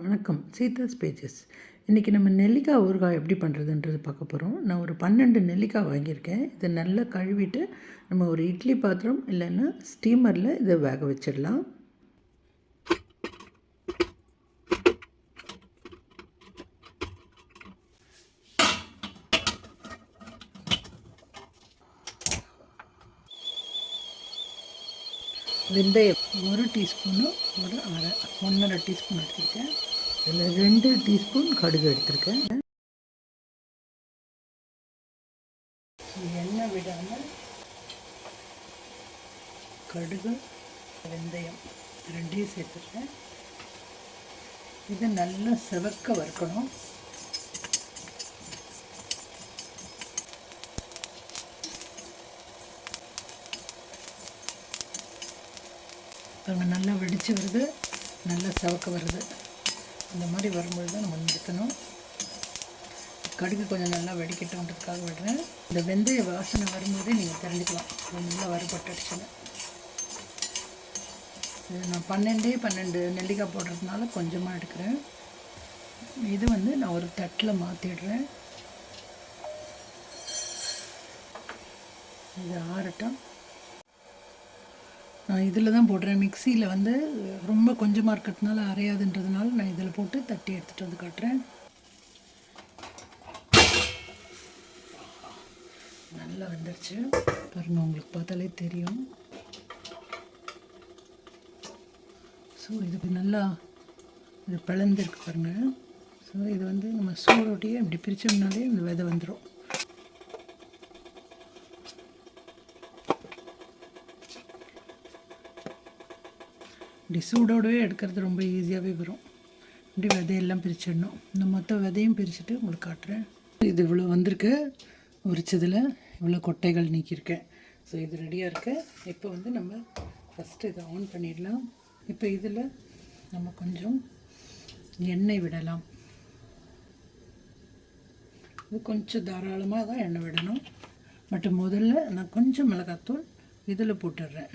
வணக்கம். சீதாஸ் பேஜஸ். இன்றைக்கி நம்ம நெல்லிக்காய் ஊறுகாய் எப்படி பண்ணுறதுன்றது பார்க்க போகிறோம். நான் ஒரு 12 நெல்லிக்காய் வாங்கியிருக்கேன். இதை நல்லா கழுவிட்டு நம்ம ஒரு இட்லி பாத்திரம் இல்லைன்னா ஸ்டீமரில் இதை வேக வச்சிடலாம். வெந்தயம் 1 டீஸ்பூனு, ஒரு 1.5 டீஸ்பூன் எடுத்திருக்கேன். இதில் 2 டீஸ்பூன் கடுகு எடுத்திருக்கேன். எண்ணெய் விடாமல் கடுகு, வெந்தயம் 2ஐயும் சேர்த்துருக்கேன். இதை நல்லா செவக்க வறுக்கணும். நல்லா வெடித்து வருது, நல்லா செவக்க வருது. இந்த மாதிரி வரும்பொழுது தான் நம்ம நிறுத்தணும். கடுகு கொஞ்சம் நல்லா வெடிக்கட்டும்ன்றதுக்காக விடுறேன். இந்த வெந்தய வாசனை வரும்போதே நீங்கள் தெரிஞ்சுக்கலாம் நல்லா வறுபட்டுடுச்சுன்னு. நான் 12 நெல்லிக்காய் போடுறதுனால கொஞ்சமாக எடுக்கிறேன். இது நான் ஒரு தட்டில் மாற்றிடுறேன். இது ஆறட்டும். நான் இதில் தான் போடுறேன். மிக்சியில் ரொம்ப கொஞ்சமாக இருக்கிறதுனால அரையாதுன்றதுனால நான் இதில் போட்டு தட்டி எடுத்துகிட்டு வந்து காட்டுறேன். நல்லா வந்துடுச்சு பாருங்கள், உங்களுக்கு பார்த்தாலே தெரியும். ஸோ இது நல்லா இது பிளந்துருக்கு பாருங்கள். ஸோ இது நம்ம சூடோட்டியே இப்படி பிரித்தோம்னாலே இந்த விதை வந்துடும். இப்படி சூடோடவே எடுக்கிறது ரொம்ப ஈஸியாகவே வரும். இப்படி விதையெல்லாம் பிரிச்சிடணும். இந்த மொத்த விதையும் பிரிச்சுட்டு உங்களுக்கு காட்டுறேன். இது இவ்வளோ வந்திருக்கு. உரிச்சதில் இவ்வளோ கொட்டைகள் நீக்கியிருக்கேன். ஸோ இது ரெடியாக இருக்குது. இப்போ நம்ம ஃபஸ்ட்டு இதை ஆன் பண்ணிடலாம். இப்போ இதில் நம்ம கொஞ்சம் எண்ணெய் விடலாம். இது கொஞ்சம் தாராளமாக தான் எண்ணெய் விடணும். பட் முதல்ல நான் கொஞ்சம் மிளகாத்தூள் இதில் போட்டுடுறேன்.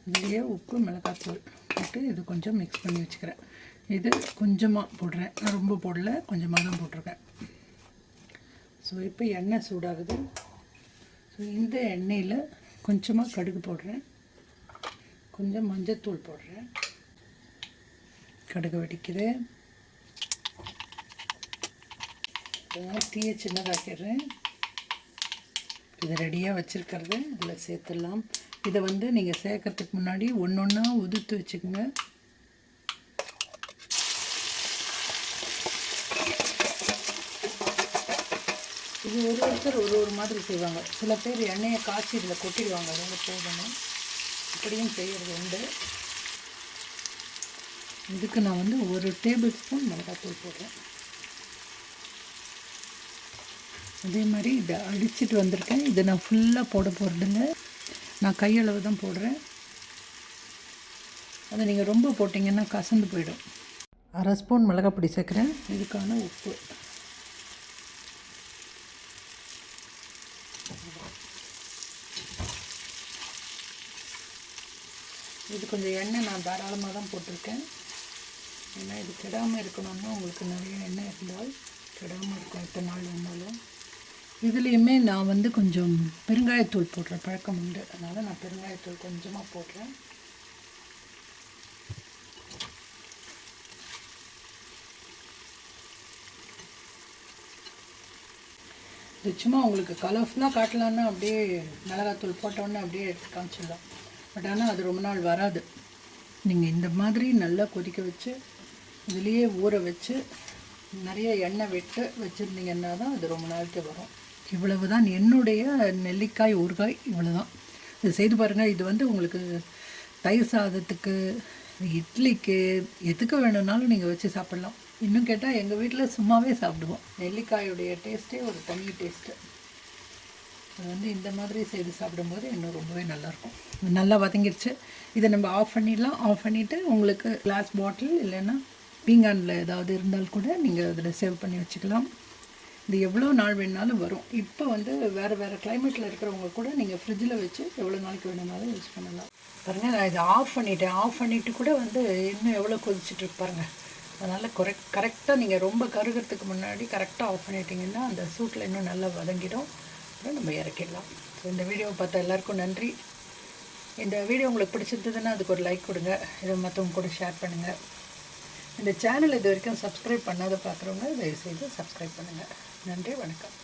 இதுலேயே உப்பு, மிளகாத்தூள் போட்டு இது கொஞ்சம் மிக்ஸ் பண்ணி வச்சுக்கிறேன். இது கொஞ்சமாக போடுறேன், நான் ரொம்ப போடல, கொஞ்சமாக தான் போட்டிருக்கேன். ஸோ இப்போ எண்ணெய் சூடாகுது. ஸோ இந்த எண்ணெயில் கொஞ்சமாக கடுகு போடுறேன், கொஞ்சம் மஞ்சத்தூள் போடுறேன். கடுகு வெடிக்குது. தீயை சின்னதாக்கிடுறேன். இதை ரெடியாக வச்சுருக்கிறது இதில் சேர்த்துடலாம். இதை நீங்கள் சேர்க்கறதுக்கு முன்னாடி ஒன்றா உதுத்து வச்சுக்கோங்க. இது ஒருத்தர் ஒரு மாதிரி செய்வாங்க. சில பேர் எண்ணெயை காய்ச்சி இதில் கொட்டிடுவாங்க, அதோட போடணும். இப்படியும் செய்கிறது உண்டு. இதுக்கு நான் 1 டேபிள் ஸ்பூன் மிளகாத்தூள் போடுறேன். அதே மாதிரி இதை அடிச்சுட்டு வந்திருக்கேன். இதை நான் ஃபுல்லாக போட போகிறதில்ல, நான் கையளவு தான் போடுறேன். அதை நீங்கள் ரொம்ப போட்டிங்கன்னா கசந்து போயிடும். 1/2 ஸ்பூன் மிளகாப்பொடி சேர்க்குறேன். இதுக்கான உப்பு. இது கொஞ்சம் எண்ணெய் நான் தாராளமாக தான் போட்டிருக்கேன். ஏன்னா இது கெடாமல் இருக்கணும்னா உங்களுக்கு நிறைய எண்ணெய் இருந்தால் கெடாமல் இருக்கும் எத்தனை நாள் வந்தாலும். இதுலேயுமே நான் கொஞ்சம் பெருங்காயத்தூள் போடுற பழக்கம் உண்டு. அதனால் நான் பெருங்காயத்தூள் கொஞ்சமாக போடுறேன். இது சும்மா உங்களுக்கு கலர்ஃபுல்லாக காட்டலான்னா அப்படியே மிளகாத்தூள் போட்டோன்னே அப்படியே எடுத்து காமிச்சிடலாம். பட் ஆனால் அது ரொம்ப நாள் வராது. நீங்கள் இந்த மாதிரி நல்லா கொதிக்க வச்சு இதுலேயே ஊற வச்சு நிறைய எண்ணெய் விட்டு வச்சுருந்தீங்கன்னா தான் அது ரொம்ப நாளைக்கு வரும். இவ்வளவு தான் என்னுடைய நெல்லிக்காய் ஊறுகாய். இவ்வளோ தான். இது செய்து பாருங்கள். இது உங்களுக்கு தயிர் சாதத்துக்கு, இட்லிக்கு, எதுக்கு வேணும்னாலும் நீங்கள் வச்சு சாப்பிட்லாம். இன்னும் கேட்டால் எங்கள் வீட்டில் சும்மாவே சாப்பிடுவோம். நெல்லிக்காயுடைய டேஸ்ட்டே ஒரு தனி டேஸ்ட்டு. அது இந்த மாதிரி செய்து சாப்பிடும்போது இன்னும் ரொம்பவே நல்லாயிருக்கும். நல்லா வதங்கிடுச்சு. இதை நம்ம ஆஃப் பண்ணிடலாம். ஆஃப் பண்ணிவிட்டு உங்களுக்கு கிளாஸ் பாட்டில் இல்லைன்னா பீங்கானில் ஏதாவது இருந்தால் கூட நீங்கள் அதில் சேவ் பண்ணி வச்சுக்கலாம். இது எவ்வளோ நாள் வேணுனாலும் வரும். இப்போ வந்து வேறு வேறு கிளைமேட்டில் இருக்கிறவங்க கூட நீங்கள் ஃப்ரிட்ஜில் வச்சு எவ்வளோ நாளைக்கு வேணுனாலும் யூஸ் பண்ணலாம். பாருங்கள், நான் இதை ஆஃப் பண்ணிவிட்டு கூட வந்து இன்னும் எவ்வளோ கொதிச்சுட்ருக்கு பாருங்கள். அதனால் கரெக்டாக நீங்கள் ரொம்ப கருகிறதுக்கு முன்னாடி கரெக்டாக ஆஃப் பண்ணிட்டீங்கன்னா அந்த சூட்டில் இன்னும் நல்லா வதங்கிடும். அப்புறம் நம்ம இறக்கிடலாம். ஸோ இந்த வீடியோவை பார்த்தா எல்லாருக்கும் நன்றி. இந்த வீடியோ உங்களுக்கு பிடிச்சிருந்ததுன்னா அதுக்கு ஒரு லைக் கொடுங்க. இதை மற்றவங்க கூட ஷேர் பண்ணுங்கள். இந்த சேனல் இது வரைக்கும் சப்ஸ்கிரைப் பண்ணாத பார்க்குறவங்க தயவுசெய்து சப்ஸ்கிரைப் பண்ணுங்கள். நன்றி, வணக்கம்.